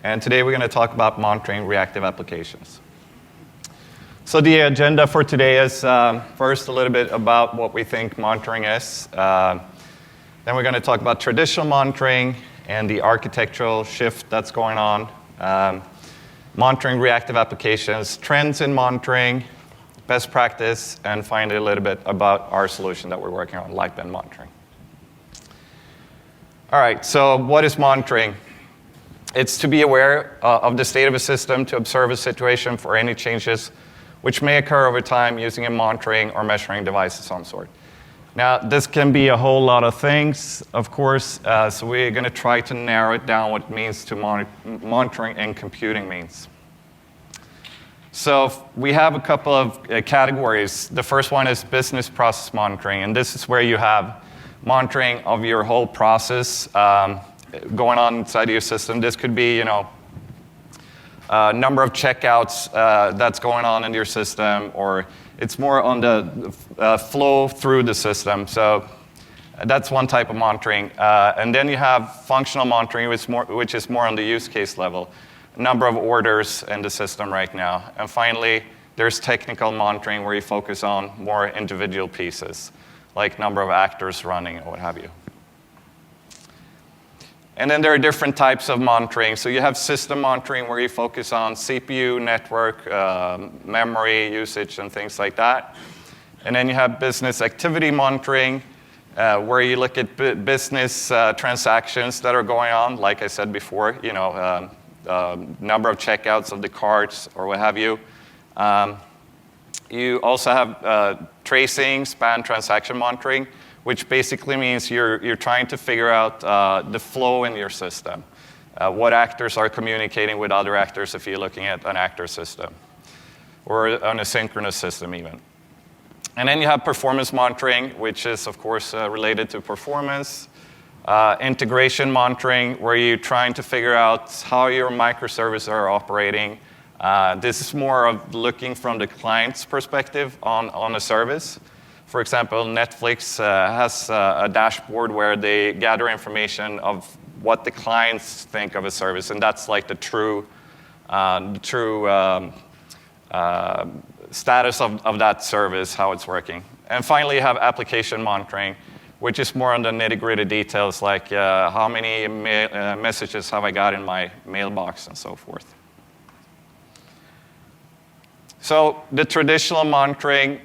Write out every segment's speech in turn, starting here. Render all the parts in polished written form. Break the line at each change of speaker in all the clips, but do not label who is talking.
And today we're going to talk about monitoring reactive applications. So the agenda for today is first a little bit about what we think monitoring is. Then we're going to talk about traditional monitoring and the architectural shift that's going on. Monitoring reactive applications, trends in monitoring, best practice, and finally a little bit about our solution that we're working on, Lightbend Monitoring. All right, so what is monitoring? It's to be aware of the state of a system, to observe a situation for any changes which may occur over time using a monitoring or measuring device of some sort. Now, this can be a whole lot of things, of course, so we're going to try to narrow it down what it means to monitoring and computing means. So we have a couple of categories. The first one is business process monitoring, and this is where you have monitoring of your whole process going on inside your system. This could be, number of checkouts that's going on in your system, or it's more on the flow through the system. So that's one type of monitoring. And then you have functional monitoring, which is more on the use case level. Number of orders in the system right now. And finally, there's technical monitoring where you focus on more individual pieces, like number of actors running or what have you. And then there are different types of monitoring. So you have system monitoring where you focus on CPU, network, memory usage, and things like that. And then you have business activity monitoring where you look at business transactions that are going on, like I said before, number of checkouts of the cards or what have you. You also have tracing, span transaction monitoring, which basically means you're trying to figure out the flow in your system. What actors are communicating with other actors if you're looking at an actor system, or an asynchronous system even. And then you have performance monitoring, which is, of course, related to performance. Integration monitoring, where you're trying to figure out how your microservices are operating. This is more of looking from the client's perspective on a service. For example, Netflix has a dashboard where they gather information of what the clients think of a service, and that's like the true status of that service, how it's working. And finally, you have application monitoring, which is more on the nitty-gritty details, like how many messages have I got in my mailbox and so forth. So the traditional monitoring,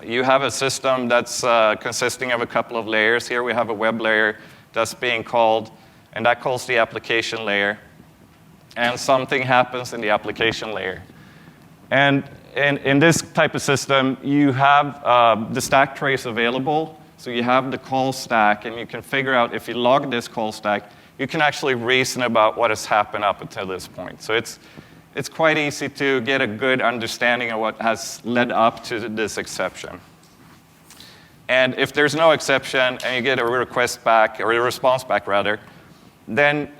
you have a system that's consisting of a couple of layers. Here we have a web layer that's being called, and that calls the application layer. And something happens in the application layer. And in this type of system, you have the stack trace available. So you have the call stack, and you can figure out if you log this call stack, you can actually reason about what has happened up until this point. So it's quite easy to get a good understanding of what has led up to this exception. And if there's no exception and you get a request back, or a response back rather, then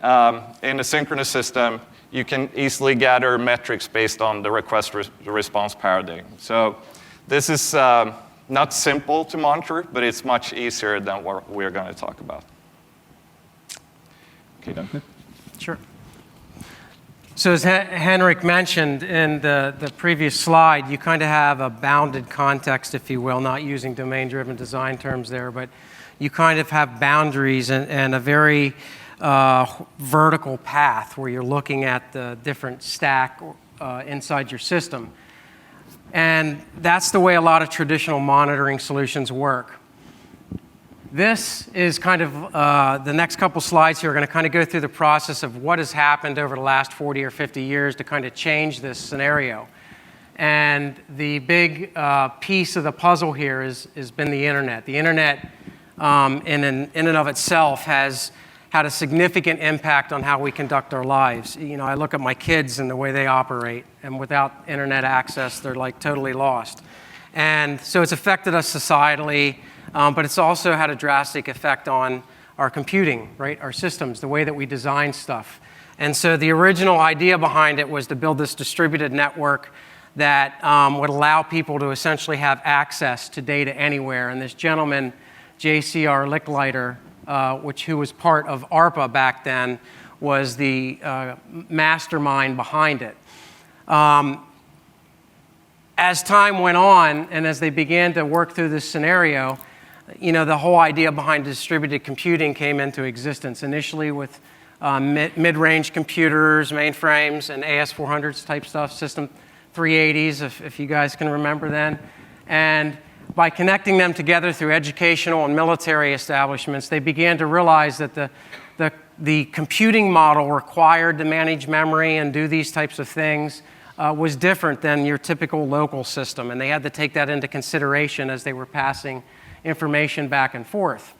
in a synchronous system, you can easily gather metrics based on the request-response paradigm. So this is not simple to monitor, but it's much easier than what we're going to talk about. Okay, Duncan?
Sure. So as Henrik mentioned in the previous slide, you kind of have a bounded context, if you will, not using domain-driven design terms there, but you kind of have boundaries and a very vertical path where you're looking at the different stack inside your system. And that's the way a lot of traditional monitoring solutions work. This is kind of the next couple slides here are going to kind of go through the process of what has happened over the last 40 or 50 years to kind of change this scenario. And the big piece of the puzzle here has been the internet. The internet in and of itself has had a significant impact on how we conduct our lives. I look at my kids and the way they operate, and without internet access, they're like totally lost. And so it's affected us societally, but it's also had a drastic effect on our computing, right? Our systems, the way that we design stuff. And so the original idea behind it was to build this distributed network that would allow people to essentially have access to data anywhere. And this gentleman, J.C.R. Licklider, who was part of ARPA back then, was the mastermind behind it. As time went on, and as they began to work through this scenario, the whole idea behind distributed computing came into existence, initially with mid-range computers, mainframes, and AS400s type stuff, System 380s, if you guys can remember then. And by connecting them together through educational and military establishments, they began to realize that the computing model required to manage memory and do these types of things was different than your typical local system, and they had to take that into consideration as they were passing information back and forth.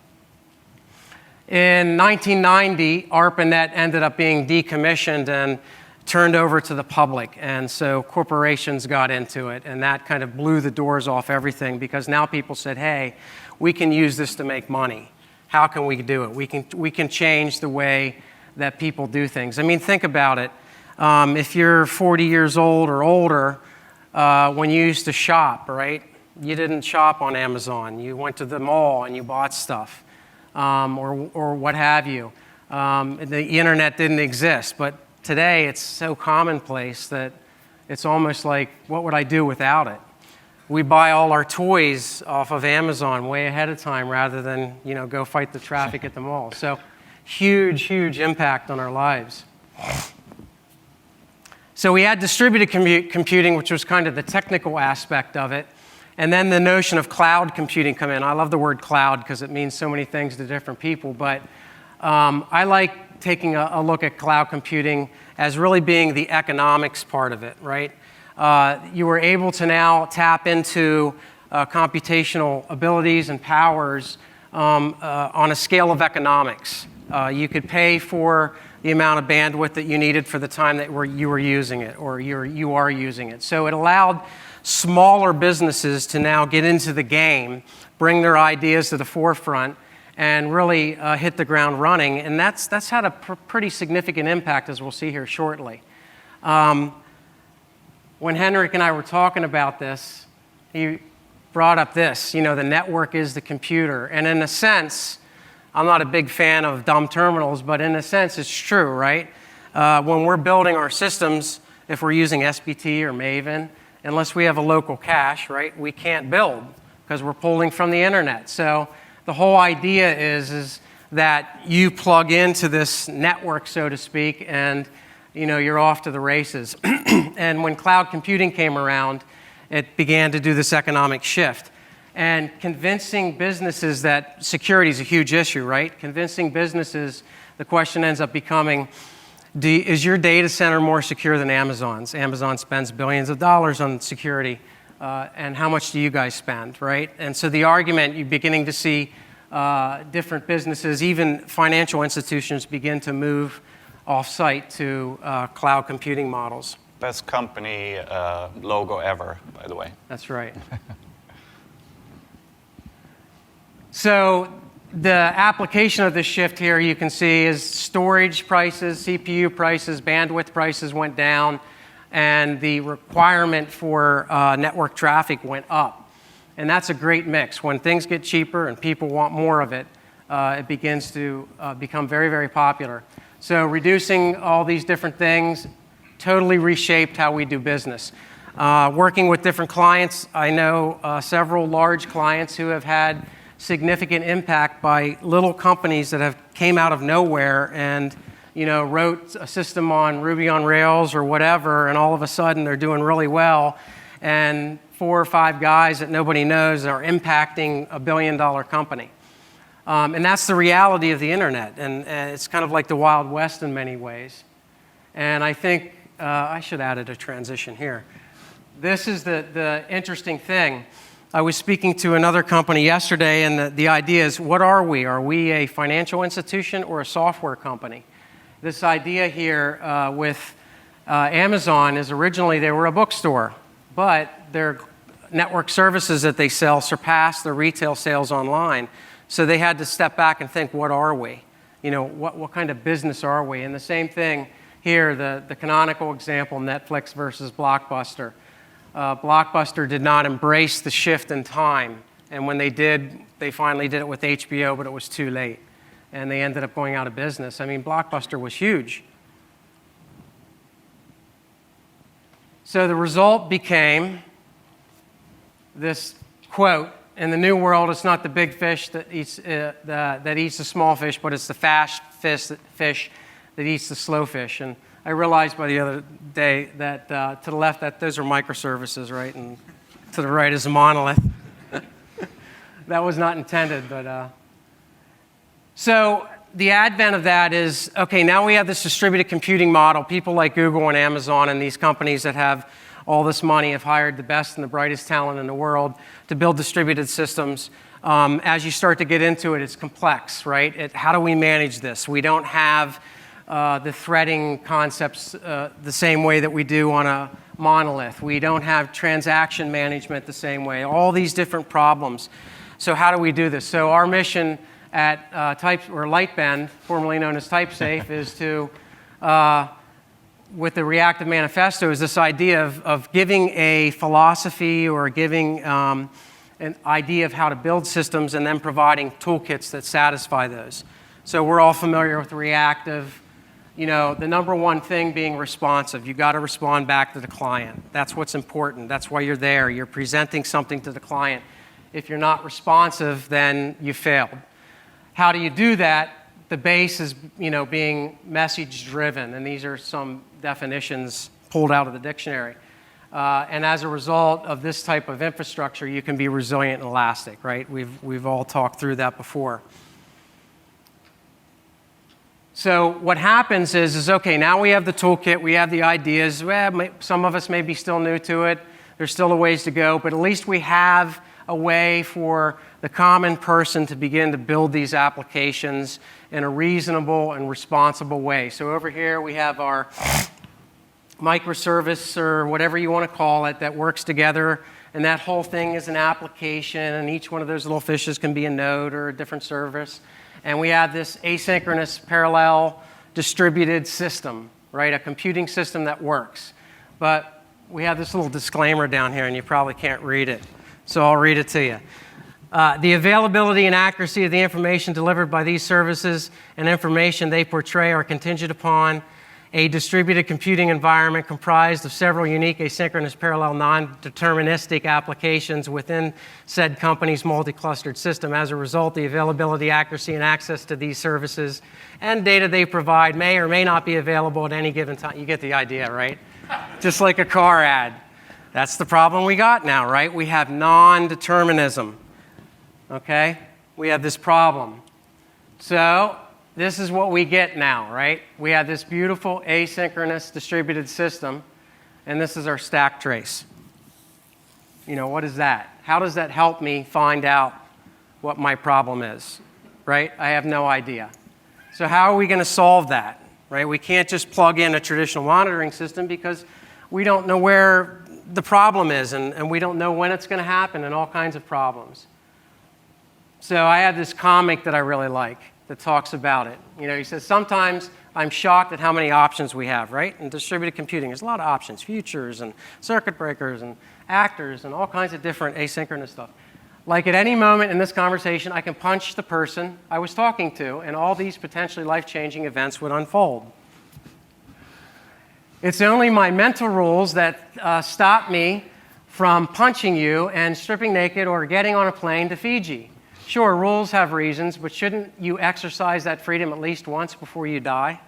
In 1990, ARPANET ended up being decommissioned and turned over to the public, and so corporations got into it, and that kind of blew the doors off everything, because now people said, hey, we can use this to make money. How can we do it? We can change the way that people do things. I mean, think about it. If you're 40 years old or older, when you used to shop, right? You didn't shop on Amazon. You went to the mall and you bought stuff, or what have you. The internet didn't exist, but today it's so commonplace that it's almost like, what would I do without it? We buy all our toys off of Amazon way ahead of time rather than go fight the traffic at the mall. So huge, huge impact on our lives. So we had distributed computing, which was kind of the technical aspect of it. And then the notion of cloud computing come in. I love the word cloud because it means so many things to different people. But I like taking a look at cloud computing as really being the economics part of it, right? You were able to now tap into computational abilities and powers on a scale of economics. You could pay for the amount of bandwidth that you needed for the time that you were using it, or you are using it. So it allowed smaller businesses to now get into the game, bring their ideas to the forefront, and really hit the ground running. And that's had a pretty significant impact, as we'll see here shortly. When Henrik and I were talking about this, he brought up this, the network is the computer. And in a sense, I'm not a big fan of dumb terminals, but in a sense, it's true, right? When we're building our systems, if we're using SBT or Maven, unless we have a local cache, right, we can't build because we're pulling from the internet. So the whole idea is that you plug into this network, so to speak, and you're off to the races. And when cloud computing came around, it began to do this economic shift. And convincing businesses that security is a huge issue, right? Convincing businesses, the question ends up becoming, is your data center more secure than Amazon's? Amazon spends billions of dollars on security, and how much do you guys spend, right? And so the argument, you're beginning to see different businesses, even financial institutions, begin to move off-site to cloud computing models.
Best company logo ever, by the way.
That's right. So the application of this shift here, you can see, is storage prices, CPU prices, bandwidth prices went down, and the requirement for network traffic went up. And that's a great mix. When things get cheaper and people want more of it, it begins to become very, very popular. So reducing all these different things totally reshaped how we do business. Working with different clients, I know several large clients who have had significant impact by little companies that have came out of nowhere and wrote a system on Ruby on Rails or whatever, and all of a sudden they're doing really well, and 4 or 5 guys that nobody knows are impacting a billion-dollar company. And that's the reality of the internet, and it's kind of like the Wild West in many ways. And I think I should add a transition here. This is the interesting thing. I was speaking to another company yesterday, and the idea is, what are we? Are we a financial institution or a software company? This idea here with Amazon is originally they were a bookstore, but their network services that they sell surpass their retail sales online. So they had to step back and think, what are we? What kind of business are we? And the same thing here, the canonical example, Netflix versus Blockbuster. Blockbuster did not embrace the shift in time. And when they did, they finally did it with HBO, but it was too late. and they ended up going out of business. I mean, Blockbuster was huge. So the result became this quote, in the new world, it's not the big fish that eats the small fish, but it's the fast fish that eats the slow fish. And I realized by the other day that to the left, that those are microservices, right? And to the right is a monolith. That was not intended, but... So the advent of that is, okay, now we have this distributed computing model. People like Google and Amazon and these companies that have all this money have hired the best and the brightest talent in the world to build distributed systems. As you start to get into it, it's complex, right? How do we manage this? We don't have the threading concepts the same way that we do on a monolith. We don't have transaction management the same way. All these different problems. So how do we do this? So our mission at Lightbend, formerly known as TypeSafe, is to, with the Reactive Manifesto, is this idea of giving a philosophy or giving an idea of how to build systems and then providing toolkits that satisfy those. So we're all familiar with reactive. You know, the number one thing being responsive. You got to respond back to the client. That's what's important. That's why you're there. You're presenting something to the client. If you're not responsive, then you failed. How do you do that? The base is, being message-driven, and these are some definitions pulled out of the dictionary. And as a result of this type of infrastructure, you can be resilient and elastic, right? We've all talked through that before. So what happens is okay, now we have the toolkit, we have the ideas. Well, some of us may be still new to it. There's still a ways to go, but at least we have a way for the common person to begin to build these applications in a reasonable and responsible way. So over here we have our microservice, or whatever you want to call it, that works together, and that whole thing is an application, and each one of those little fishes can be a node or a different service. And we have this asynchronous, parallel, distributed system, right? A computing system that works. But we have this little disclaimer down here, and you probably can't read it. So I'll read it to you. The availability and accuracy of the information delivered by these services and information they portray are contingent upon a distributed computing environment comprised of several unique asynchronous parallel non-deterministic applications within said company's multi-clustered system. As a result, the availability, accuracy, and access to these services and data they provide may or may not be available at any given time. You get the idea, right? Just like a car ad. That's the problem we got now, right? We have non-determinism, okay? We have this problem. So this is what we get now, right? We have this beautiful asynchronous distributed system, and this is our stack trace. What is that? How does that help me find out what my problem is, right? I have no idea. So how are we going to solve that, right? We can't just plug in a traditional monitoring system because we don't know where the problem is, and we don't know when it's going to happen, and all kinds of problems. So I have this comic that I really like that talks about it. He says, sometimes I'm shocked at how many options we have, right? In distributed computing, there's a lot of options, futures and circuit breakers and actors and all kinds of different asynchronous stuff. Like at any moment in this conversation, I can punch the person I was talking to, and all these potentially life-changing events would unfold. It's only my mental rules that stop me from punching you and stripping naked or getting on a plane to Fiji. Sure, rules have reasons, but shouldn't you exercise that freedom at least once before you die?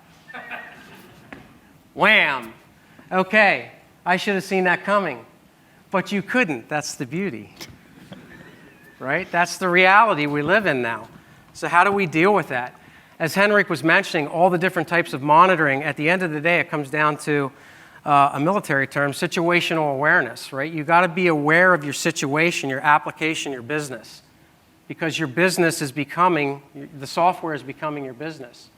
Wham! Okay, I should have seen that coming. But you couldn't. That's the beauty. Right? That's the reality we live in now. So how do we deal with that? As Henrik was mentioning, all the different types of monitoring, at the end of the day, it comes down to a military term, situational awareness, right? You've got to be aware of your situation, your application, your business, because your business is becoming, the software is becoming your business.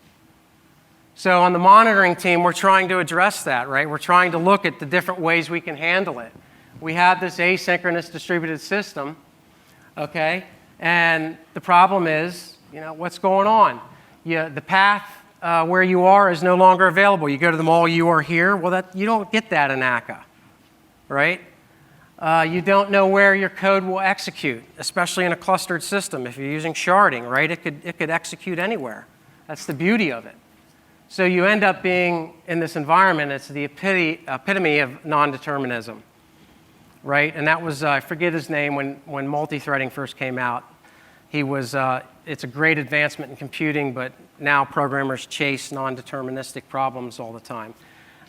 So on the monitoring team, we're trying to address that, right? We're trying to look at the different ways we can handle it. We have this asynchronous distributed system, okay? And the problem is, what's going on? The path where you are is no longer available. You go to the mall, you are here. Well, you don't get that in Akka, right? You don't know where your code will execute, especially in a clustered system. If you're using sharding, right, it could execute anywhere. That's the beauty of it. So you end up being in this environment, it's the epitome of non-determinism, right? And that was, I forget his name, when multi-threading first came out. He was, it's a great advancement in computing, but now programmers chase non-deterministic problems all the time.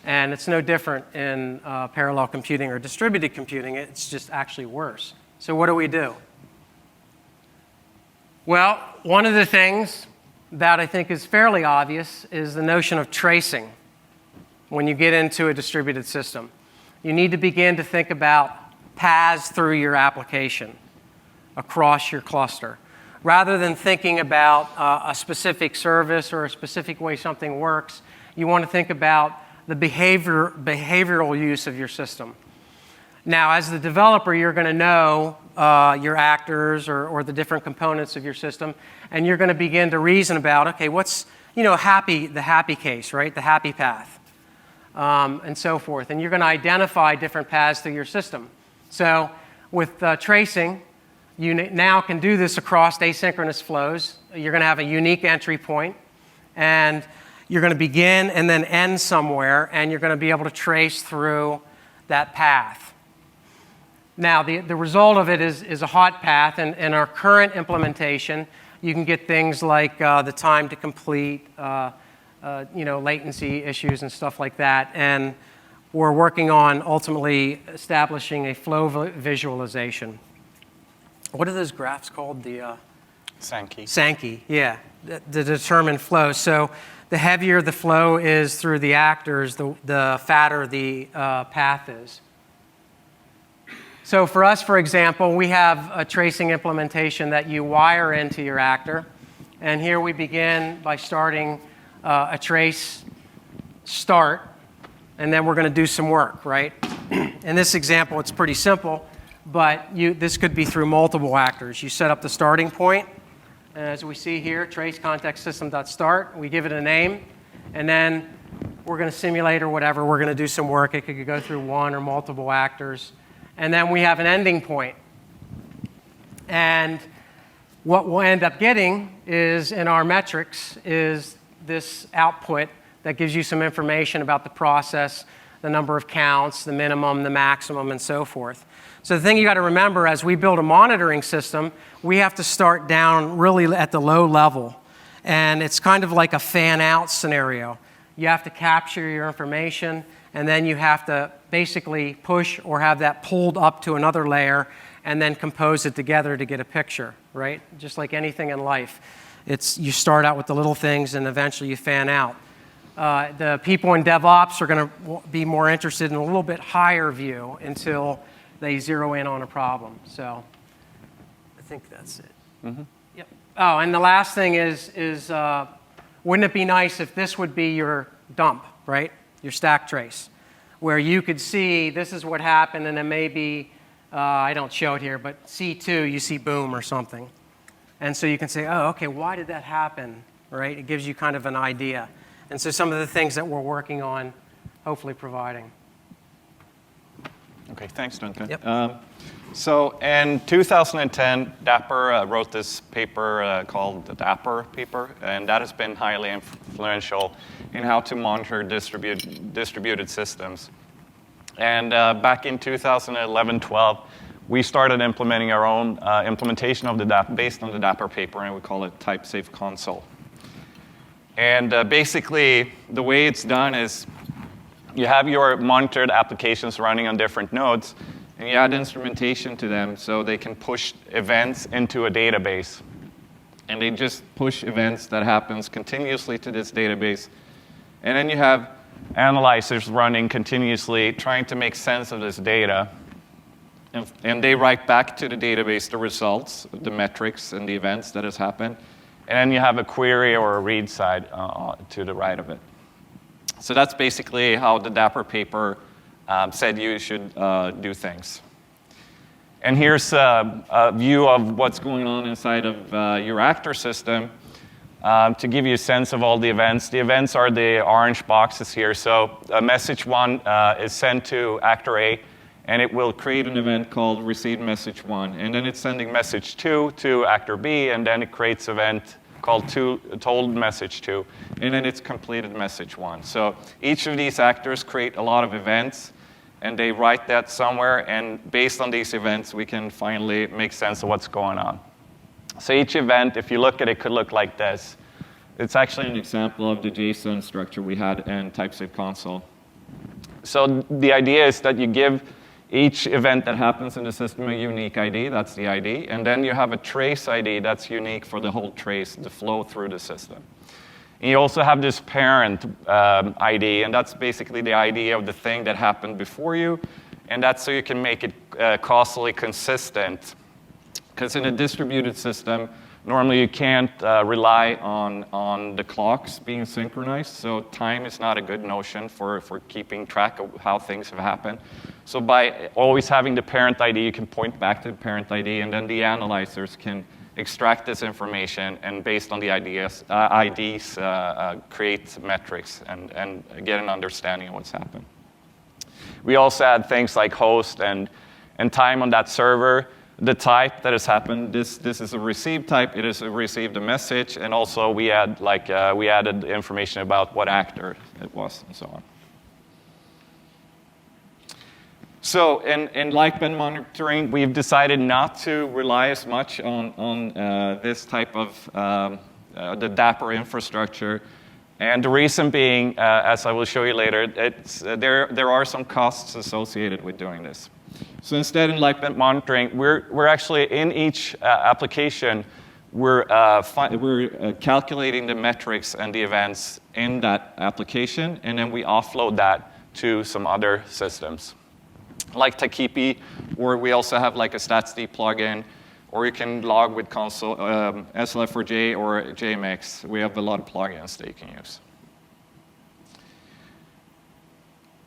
And it's no different in parallel computing or distributed computing. It's just actually worse. So what do? Well, one of the things that I think is fairly obvious is the notion of tracing when you get into a distributed system. You need to begin to think about paths through your application across your cluster. Rather than thinking about a specific service or a specific way something works, you want to think about the behavioral use of your system. Now, as the developer, you're going to know your actors or the different components of your system, and you're going to begin to reason about, okay, what's the happy case, right? The happy path, and so forth. And you're going to identify different paths through your system. So with tracing, you now can do this across asynchronous flows. You're going to have a unique entry point, and you're going to begin and then end somewhere, and you're going to be able to trace through that path. Now, the result of it is a hot path, and in our current implementation, you can get things like the time to complete, latency issues and stuff like that, and we're working on ultimately establishing a flow visualization. What are those graphs called? The
Sankey.
Sankey, yeah, the determined flow. So the heavier the flow is through the actors, the fatter the path is. So for us, for example, we have a tracing implementation that you wire into your actor. And here we begin by starting a trace start, and then we're going to do some work, right? In this example, it's pretty simple, but this could be through multiple actors. You set up the starting point, and as we see here, trace context system.start. We give it a name, and then we're going to simulate or whatever. We're going to do some work. It could go through one or multiple actors. And then we have an ending point. And what we'll end up getting is, in our metrics, is this output that gives you some information about the process, the number of counts, the minimum, the maximum, and so forth. So the thing you got to remember, as we build a monitoring system, we have to start down really at the low level. And it's kind of like a fan-out scenario. You have to capture your information, and then you have to basically push or have that pulled up to another layer and then compose it together to get a picture, right? Just like anything in life. You start out with the little things and eventually you fan out. The people in DevOps are going to be more interested in a little bit higher view until they zero in on a problem. So I think that's it. Mm-hmm. Yep. Oh, and the last thing is wouldn't it be nice if this would be your dump, right? Your stack trace, where you could see this is what happened, and then maybe, I don't show it here, but C2, you see boom or something. And so you can say, oh, okay, why did that happen, right? It gives you kind of an idea. And so some of the things that we're working on, hopefully providing.
Okay, thanks, Duncan.
Yep.
So in 2010, Dapper wrote this paper called the Dapper paper, and that has been highly influential in how to monitor distributed systems. And back in 2011-12, we started implementing our own implementation of the Dapper based on the Dapper paper, and we call it Type-Safe Console. And basically, the way it's done is you have your monitored applications running on different nodes, and you add instrumentation to them so they can push events into a database. And they just push events that happens continuously to this database. And then you have analyzers running continuously trying to make sense of this data. And they write back to the database the results, the metrics, and the events that has happened. And then you have a query or a read side to the right of it. So that's basically how the Dapper paper said you should do things. And here's a view of what's going on inside of your actor system to give you a sense of all the events. The events are the orange boxes here. So message 1 is sent to actor A, and it will create an event called receive message 1. And then it's sending message 2 to actor B, and then it creates event called told message 2, and then it's completed message 1. So each of these actors create a lot of events, and they write that somewhere, and based on these events, we can finally make sense of what's going on. So each event, if you look at it, could look like this. It's actually an example of the JSON structure we had in TypeScript console. So the idea is that you give each event that happens in the system a unique ID, that's the ID, and then you have a trace ID that's unique for the whole trace, the flow through the system. And you also have this parent ID, and that's basically the ID of the thing that happened before you, and that's so you can make it causally consistent. Because in a distributed system, normally you can't rely on the clocks being synchronized, so time is not a good notion for keeping track of how things have happened. So by always having the parent ID, you can point back to the parent ID, and then the analyzers can extract this information, and based on the IDs, create metrics and get an understanding of what's happened. We also add things like host and time on that server. The type that has happened, this is a received type, it has received a message, and also we added information about what actor it was, and so on. So in Lightbend Monitoring, we've decided not to rely as much on this type of the Dapper infrastructure. And the reason being, as I will show you later, there are some costs associated with doing this. So instead, in Lightbend Monitoring, we're actually in each application, we're calculating the metrics and the events in that application, and then we offload that to some other systems, like Takipi, or we also have like a StatsD plugin, or you can log with console, SLF4j or JMX. We have a lot of plugins that you can use.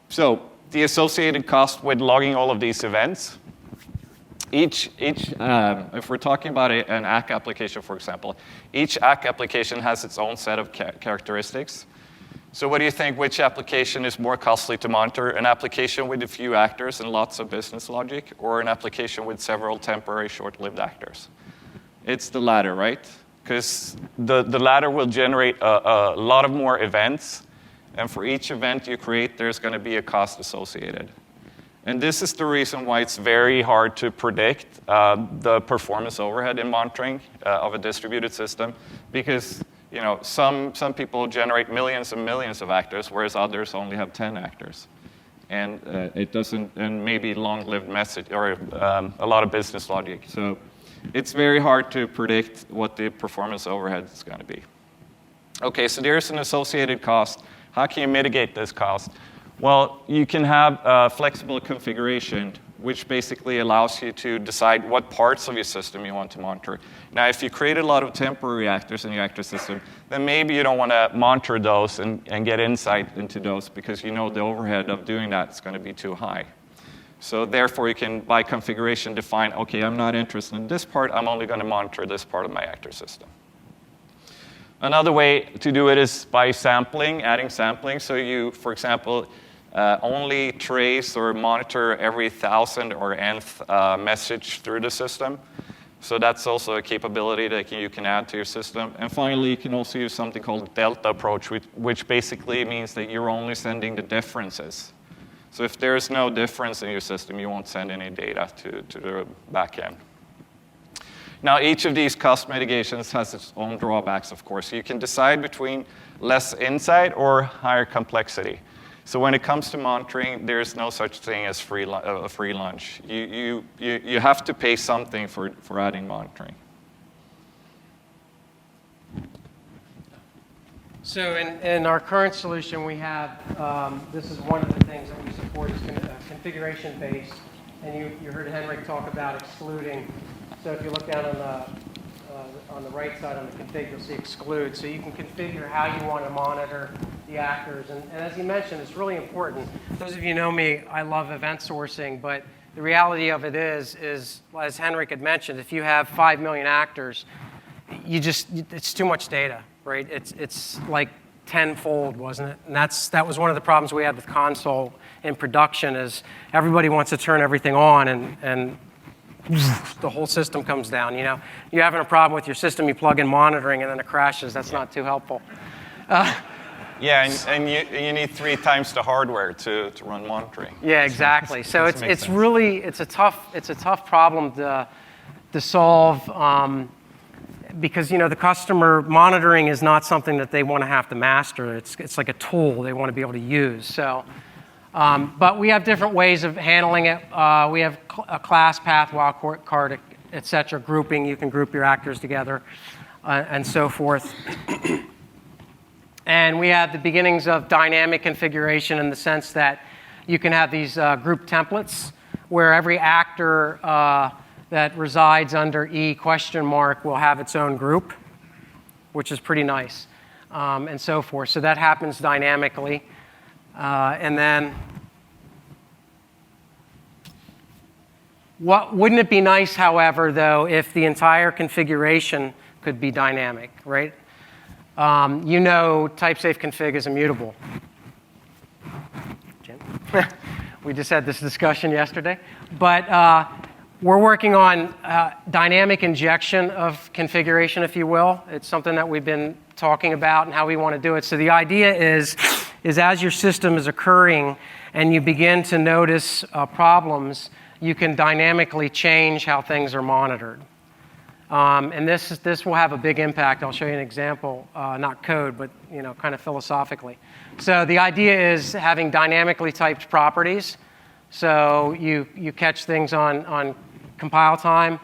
So the associated cost with logging all of these events, if we're talking about an Akka application, for example, each Akka application has its own set of characteristics. So what do you think, which application is more costly to monitor? An application with a few actors and lots of business logic, or an application with several temporary short-lived actors? It's the latter, right? Because the latter will generate a lot of more events, and for each event you create, there's going to be a cost associated. And this is the reason why it's very hard to predict the performance overhead in monitoring of a distributed system, because some people generate millions and millions of actors, whereas others only have 10 actors. And it doesn't, and maybe long-lived message, or a lot of business logic. So it's very hard to predict what the performance overhead is going to be. Okay, so there's an associated cost. How can you mitigate this cost? Well, you can have flexible configuration, which basically allows you to decide what parts of your system you want to monitor. Now, if you create a lot of temporary actors in your actor system, then maybe you don't want to monitor those and get insight into those, because you know the overhead of doing that is going to be too high. So therefore, you can, by configuration, define, okay, I'm not interested in this part, I'm only going to monitor this part of my actor system. Another way to do it is by sampling, adding sampling. So you, for example, only trace or monitor every 1,000 or nth message through the system. So that's also a capability that you can add to your system. And finally, you can also use something called delta approach, which basically means that you're only sending the differences. So if there's no difference in your system, you won't send any data to the backend. Now, each of these cost mitigations has its own drawbacks, of course. You can decide between less insight or higher complexity. So when it comes to monitoring, there's no such thing as a free lunch. You have to pay something for adding monitoring.
So in our current solution, we have, this is one of the things that we support is configuration-based. And you heard Henrik talk about excluding. So if you look down on the right side on the config, you'll see exclude. So you can configure how you want to monitor the actors. And as you mentioned, it's really important. Those of you who know me, I love event sourcing, but the reality of it is as Henrik had mentioned, if you have 5 million actors, it's too much data, right? It's like tenfold, wasn't it? And that was one of the problems we had with console in production is everybody wants to turn everything on and the whole system comes down. You know, you're having a problem with your system, you plug in monitoring, and then it crashes. That's not too helpful.
Yeah, and you need 3 times the hardware to run monitoring.
Yeah, exactly. So it's a tough problem to solve because the customer monitoring is not something that they want to have to master. It's like a tool they want to be able to use. So, but we have different ways of handling it. We have a class path, wildcard, et cetera, grouping. You can group your actors together and so forth. And we have the beginnings of dynamic configuration in the sense that you can have these group templates where every actor that resides under E question mark will have its own group, which is pretty nice, and so forth. So that happens dynamically. And then, wouldn't it be nice, however, though, if the entire configuration could be dynamic, right? Type-safe config is immutable. Jim? We just had this discussion yesterday. But we're working on dynamic injection of configuration, if you will. It's something that we've been talking about and how we want to do it. So the idea is as your system is occurring and you begin to notice problems, you can dynamically change how things are monitored. And this will have a big impact. I'll show you an example, not code, but kind of philosophically. So the idea is having dynamically typed properties. So you catch things on compile time,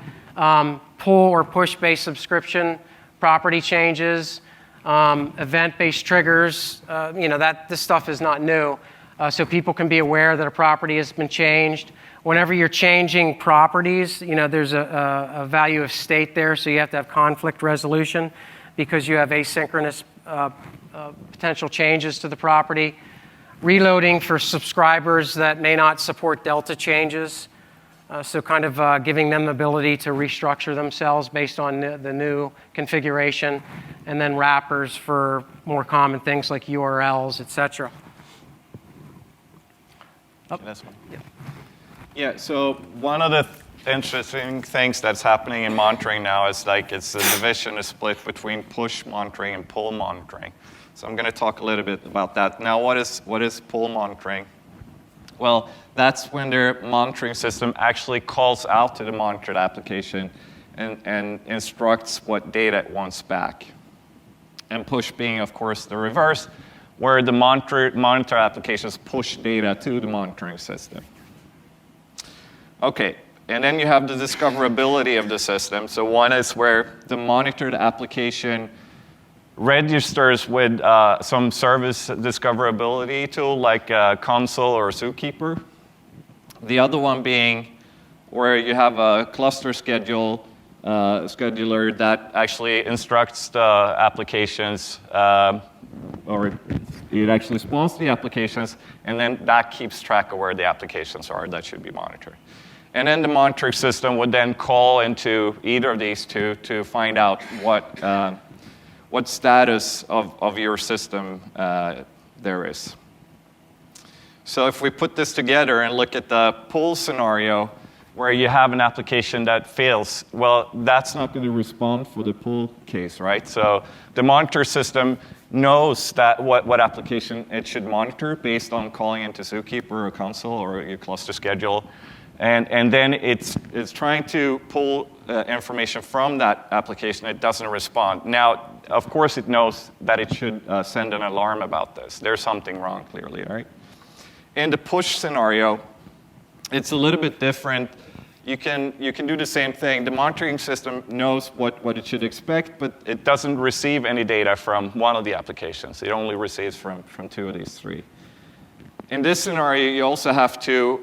pull or push-based subscription property changes, event-based triggers. This stuff is not new, so people can be aware that a property has been changed. Whenever you're changing properties, there's a value of state there, so you have to have conflict resolution because you have asynchronous potential changes to the property. Reloading for subscribers that may not support delta changes, so kind of giving them the ability to restructure themselves based on the new configuration, and then wrappers for more common things like URLs, et cetera.
This one. Yeah, so one of the interesting things that's happening in monitoring now is it's the division is split between push monitoring and pull monitoring. So I'm going to talk a little bit about that. Now, what is pull monitoring? Well, that's when their monitoring system actually calls out to the monitored application and instructs what data it wants back. And push being, of course, the reverse, where the monitor applications push data to the monitoring system. Okay, and then you have the discoverability of the system. So one is where the monitored application registers with some service discoverability tool like console or zookeeper. The other one being where you have a cluster scheduler that actually instructs the applications, or it actually spawns the applications, and then that keeps track of where the applications are that should be monitored. And then the monitoring system would then call into either of these two to find out what status of your system there is. So if we put this together and look at the pull scenario where you have an application that fails, well, that's not going to respond for the pull case, right? So the monitor system knows that what application it should monitor based on calling into Zookeeper or console or your cluster schedule. And then it's trying to pull information from that application. It doesn't respond. Now, of course, it knows that it should send an alarm about this. There's something wrong, clearly, right? In the push scenario, it's a little bit different. You can do the same thing. The monitoring system knows what it should expect, but it doesn't receive any data from one of the applications. It only receives from two of these three. In this scenario, you also have to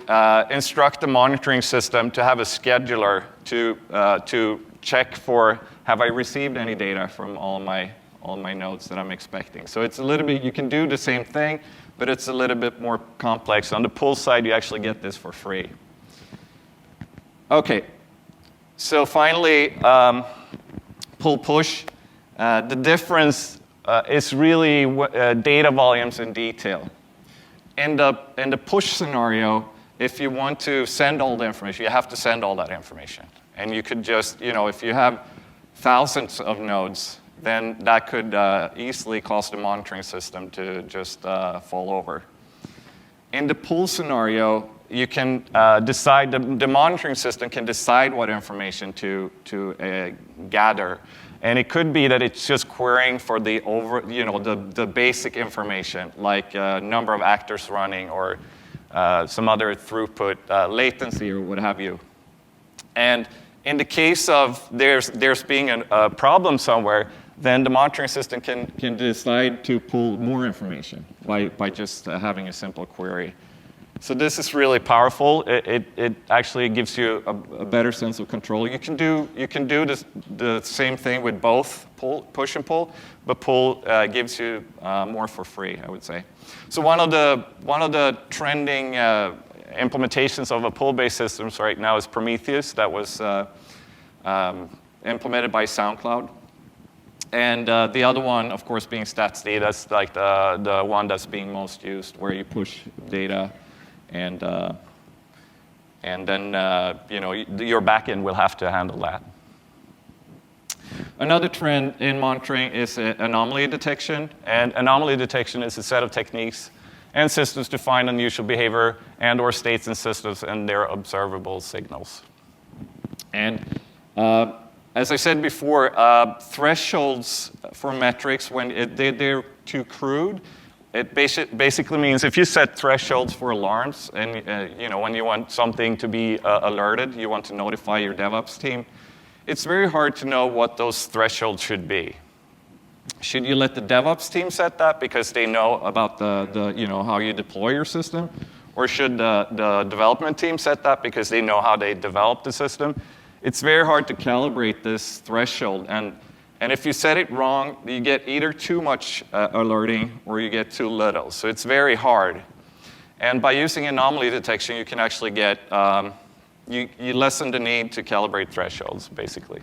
instruct the monitoring system to have a scheduler to check for, have I received any data from all my nodes that I'm expecting. So it's a little bit, you can do the same thing, but it's a little bit more complex. On the pull side, you actually get this for free. Okay, so finally, pull-push. The difference is really data volumes in detail. In the push scenario, if you want to send all the information, you have to send all that information. And you could just, if you have thousands of nodes, then that could easily cause the monitoring system to just fall over. In the pool scenario, you can decide, the monitoring system can decide what information to gather. And it could be that it's just querying for the the basic information, like number of actors running or some other throughput, latency or what have you. And in the case of there's being a problem somewhere, then the monitoring system can decide to pull more information by just having a simple query. So this is really powerful. It actually gives you a better sense of control. You can do the same thing with both push and pull, but pull gives you more for free, I would say. So one of the trending implementations of a pull-based systems right now is Prometheus, that was implemented by SoundCloud. And the other one, of course, being StatsD, that's like the one that's being most used, where you push data, and then your backend will have to handle that. Another trend in monitoring is anomaly detection, and anomaly detection is a set of techniques and systems to find unusual behavior and/or states in systems and their observable signals. And as I said before, thresholds for metrics, when they're too crude, it basically means if you set thresholds for alarms, and when you want something to be alerted, you want to notify your DevOps team, it's very hard to know what those thresholds should be. Should you let the DevOps team set that because they know about how you deploy your system, or should the development team set that because they know how they develop the system? It's very hard to calibrate this threshold, and if you set it wrong, you get either too much alerting or you get too little. So it's very hard. And by using anomaly detection, you can actually get, you lessen the need to calibrate thresholds, basically.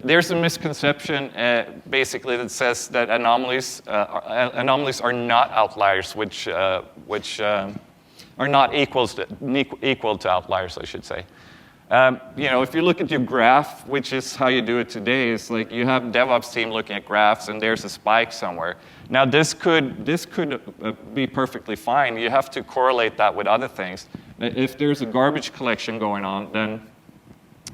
There's a misconception, basically, that says that anomalies are not outliers, which are not equal to outliers, I should say. If you look at your graph, which is how you do it today, it's like you have DevOps team looking at graphs and there's a spike somewhere. Now this could be perfectly fine. You have to correlate that with other things. If there's a garbage collection going on, then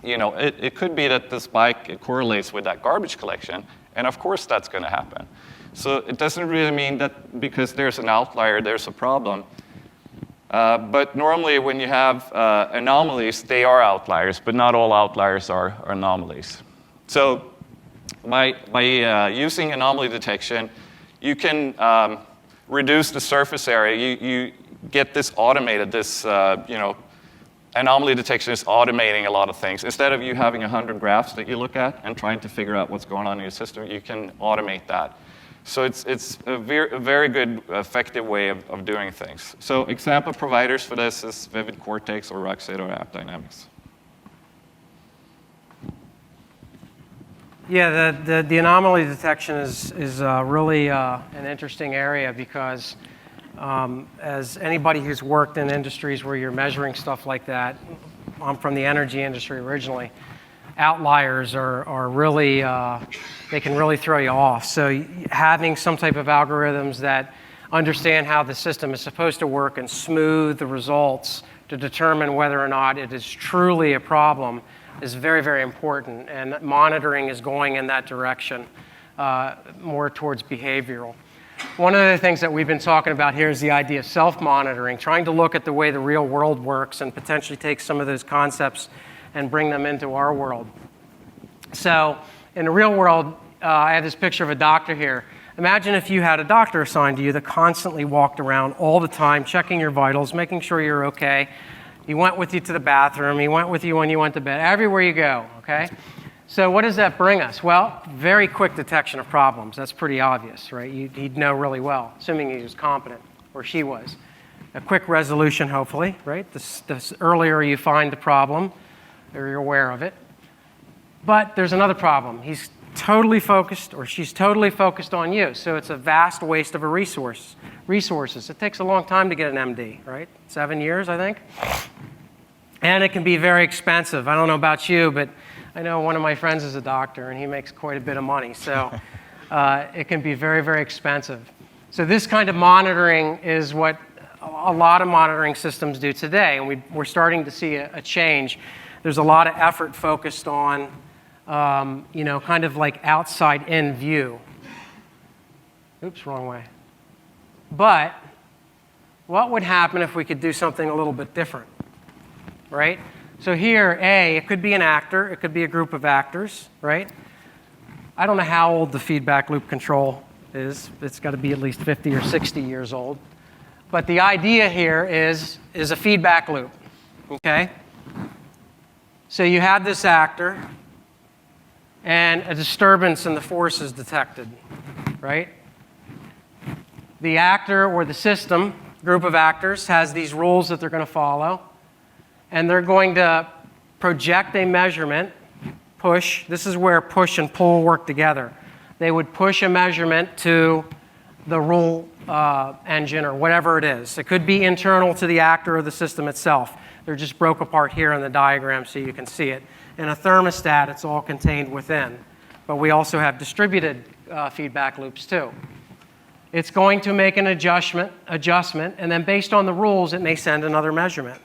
it could be that the spike correlates with that garbage collection, and of course that's going to happen. So it doesn't really mean that because there's an outlier, there's a problem. But normally when you have anomalies, they are outliers, but not all outliers are anomalies. So by using anomaly detection, you can reduce the surface area. You get this automated, anomaly detection is automating a lot of things. Instead of you having 100 graphs that you look at and trying to figure out what's going on in your system, you can automate that. So it's a very good, effective way of doing things. So example providers for this is Vivid Cortex or Ruxit or AppDynamics.
Yeah, the anomaly detection is really an interesting area because as anybody who's worked in industries where you're measuring stuff like that, I'm from the energy industry originally, outliers are really, they can really throw you off. So having some type of algorithms that understand how the system is supposed to work and smooth the results to determine whether or not it is truly a problem is very, very important. And monitoring is going in that direction, more towards behavioral. One of the things that we've been talking about here is the idea of self-monitoring, trying to look at the way the real world works and potentially take some of those concepts and bring them into our world. So in the real world, I have this picture of a doctor here. Imagine if you had a doctor assigned to you that constantly walked around all the time, checking your vitals, making sure you're okay. He went with you to the bathroom. He went with you when you went to bed, everywhere you go, okay? So what does that bring us? Well, very quick detection of problems. That's pretty obvious, right? He'd know really well, assuming he was competent, or she was. A quick resolution, hopefully, right? The earlier you find the problem, or you're aware of it. But there's another problem. He's totally focused, or she's totally focused on you. So it's a vast waste of a resources. It takes a long time to get an MD, right? 7 years, I think. And it can be very expensive. I don't know about you, but I know one of my friends is a doctor, and he makes quite a bit of money. So it can be very, very expensive. So this kind of monitoring is what a lot of monitoring systems do today, and we're starting to see a change. There's a lot of effort focused on, kind of like outside-in view. Oops, wrong way. But what would happen if we could do something a little bit different, right? So here, it could be an actor. It could be a group of actors, right? I don't know how old the feedback loop control is. It's got to be at least 50 or 60 years old. But the idea here is a feedback loop, okay? So you have this actor, and a disturbance in the force is detected, right? The actor or the system, group of actors, has these rules that they're going to follow, and they're going to project a measurement, push. This is where push and pull work together. They would push a measurement to the rule engine or whatever it is. It could be internal to the actor or the system itself. They're just broke apart here in the diagram so you can see it. In a thermostat, it's all contained within. But we also have distributed feedback loops too. It's going to make an adjustment, and then based on the rules, it may send another measurement.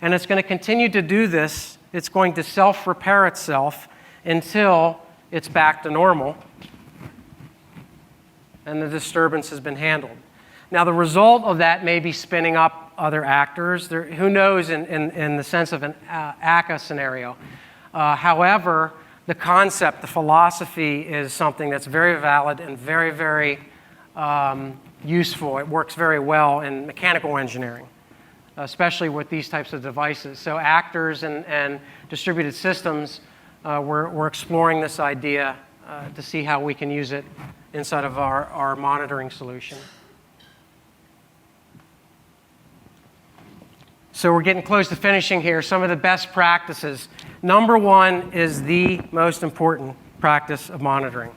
And it's going to continue to do this. It's going to self-repair itself until it's back to normal and the disturbance has been handled. Now, the result of that may be spinning up other actors. Who knows in the sense of an Akka scenario. However, the concept, the philosophy is something that's very valid and very, very useful. It works very well in mechanical engineering, especially with these types of devices. So actors and distributed systems, we're exploring this idea to see how we can use it inside of our monitoring solution. So we're getting close to finishing here. Some of the best practices. Number one is the most important practice of monitoring.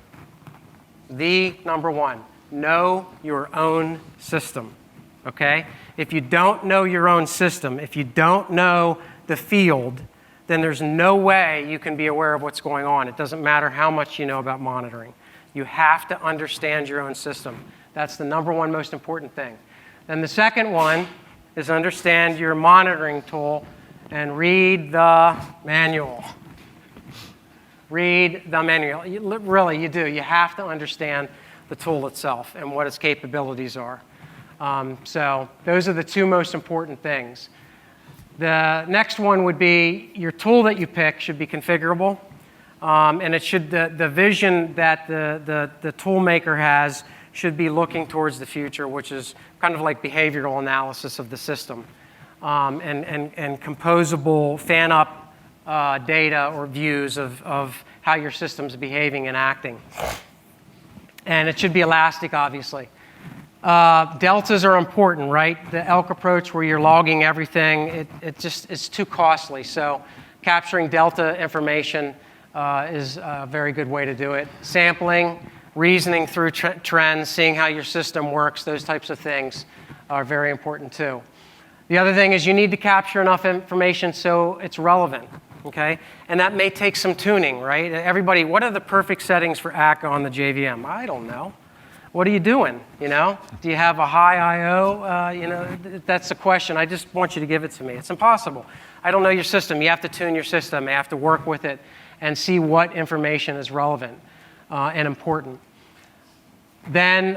The number one, know your own system, okay? If you don't know your own system, if you don't know the field, then there's no way you can be aware of what's going on. It doesn't matter how much you know about monitoring. You have to understand your own system. That's the number one most important thing. Then the second one is understand your monitoring tool and read the manual. Read the manual. Really, you do. You have to understand the tool itself and what its capabilities are. So those are the two most important things. The next one would be your tool that you pick should be configurable. And it should the vision that the tool maker has should be looking towards the future, which is kind of like behavioral analysis of the system, and composable fan-up data or views of how your system's behaving and acting. And it should be elastic, obviously. Deltas are important, right? The ELK approach where you're logging everything, it's too costly. So capturing delta information is a very good way to do it. Sampling, reasoning through trends, seeing how your system works, those types of things are very important too. The other thing is you need to capture enough information so it's relevant, okay? And that may take some tuning, right? Everybody, what are the perfect settings for Akka on the JVM? I don't know. What are you doing, you know? Do you have a high I/O? That's the question. I just want you to give it to me. It's impossible. I don't know your system. You have to tune your system. You have to work with it and see what information is relevant and important. Then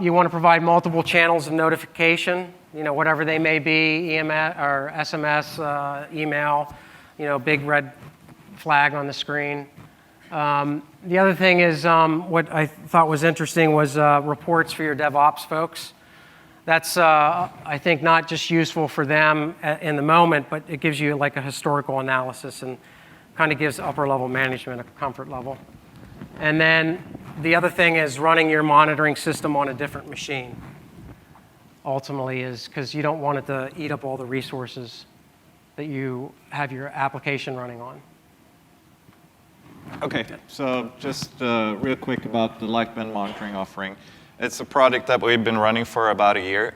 you want to provide multiple channels of notification, whatever they may be, EMS or SMS, email, big red flag on the screen. The other thing is what I thought was interesting was reports for your DevOps folks. That's, I think, not just useful for them in the moment, but it gives you like a historical analysis and kind of gives upper-level management a comfort level. And then the other thing is running your monitoring system on a different machine, ultimately, is because you don't want it to eat up all the resources that you have your application running on.
Okay, so just real quick about the Lightbend Monitoring offering. It's a product that we've been running for about a year.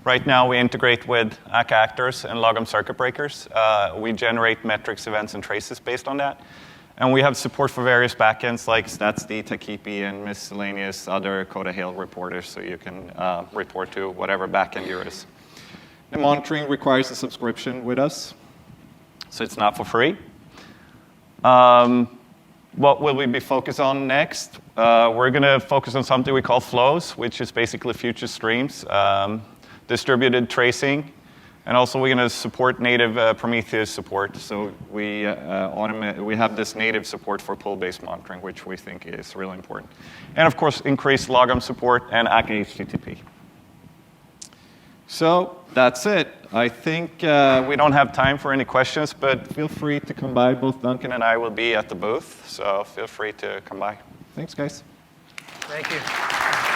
Right now, we integrate with Akka actors and log-on circuit breakers. We generate metrics, events, and traces based on that. And we have support for various backends like StatsD, Takipi, and miscellaneous other Coda Hail reporters, so you can report to whatever backend you're is. The monitoring requires a subscription with us, so it's not for free. What will we be focused on next? We're going to focus on something we call flows, which is basically future streams, distributed tracing, and also we're going to support native Prometheus support. So we have this native support for pull-based monitoring, which we think is really important. And of course, increased log-on support and Akka HTTP. So that's it. I think we don't have time for any questions, but feel free to come by. Both Duncan and I will be at the booth, so feel free to come by. Thanks, guys.
Thank you.